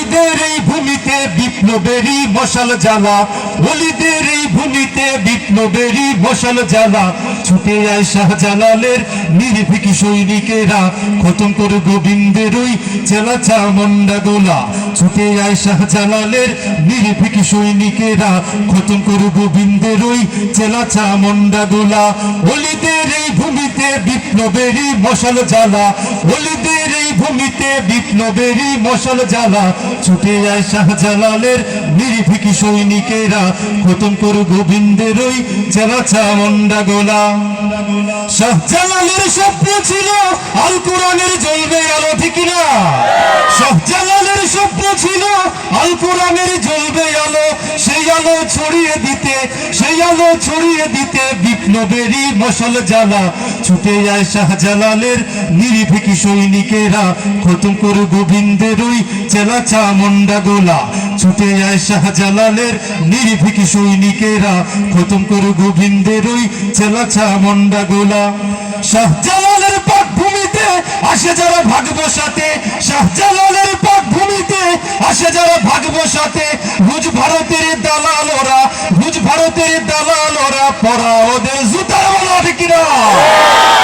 ওলিদের এই ভূমিতে বিপ্লবেরই মশাল জ্বালা, ওলিদের এই ভূমিতে বিপ্লবেরই মশাল জ্বালা। ছুটে আয় শাহজালালের নির্ভীক সৈনিকেরা, খতম করে গোবিন্দের ওই চেলা চামুন্ডা গোলা। ছুটে আয় শাহজালালের নির্ভীক সৈনিকেরা, খতম করে গোবিন্দের ওই চেলা চামুন্ডা গোলা। ওলিদের এই ভূমিতে বিপ্লবেরই মশাল জ্বালা, ওলিদের এই ভূমিতে বিপ্লবেরই মশাল জ্বালা। ছুটে আয় শাহজালালের নির্ভীক সৈনিকেরা, খতম করে গোবিন্দের ওই চেলা চামুন্ডা গোলা। শাহজালালের স্বপ্ন ছিল আল কোরআনের জ্বলবে আলো, ঠিক না? শাহজালালের স্বপ্ন ছিল আল কোরআনের জ্বলবে আলো। সেই আলো ছড়িয়ে দিতে, সেই আলো ছড়িয়ে দিতে বিপ্লবেরই মশাল জ্বালা। ছুটে যায় শাহজালালের নির্ভীক সৈনিকেরা, খতম করে গোবিন্দের ওই চেলা চামুন্ডা গোলা। ছুটে যায় শাহজালালের নির্ভীক সৈনিকেরা, খতম করে গোবিন্দের ওই চেলা চামুন্ডা গোলা। শাহজালালের পাকভূমিতে আসে যারা ভাগ বসাতে, শাহজালালের পাকভূমিতে আসে যারা ভাগ বসাতে। বুঝ ভারতের দালাল ওরা, বুঝ ভারতের দালাল ওরা, পড়া ওদের জুতার মালা, ঠিক না?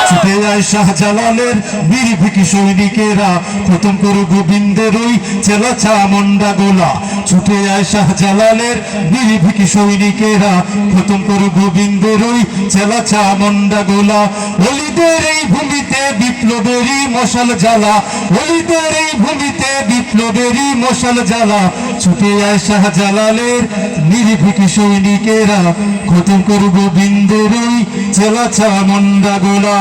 ছুটে যায় শাহজালালের নির্ভীক সৈনিকেরা, খতম করে গোবিন্দের ওই চেলা চামুন্ডা গোলা। ছুটে যায় শাহজালালের নির্ভীক সৈনিকেরা, খতম করে গোবিন্দের ওই চেলা চামুন্ডা গোলা। ওলিদের এই ভূমিতে বিপ্লবেরই মশাল জ্বালা, ওলিদের এই ভূমিতে বিপ্লবেরই মশাল জ্বালা। ছুটে যায় শাহজালালের নির্ভীক সৈনিকেরা, খতম করে গোবিন্দের ওই চেলা চামুন্ডা গোলা।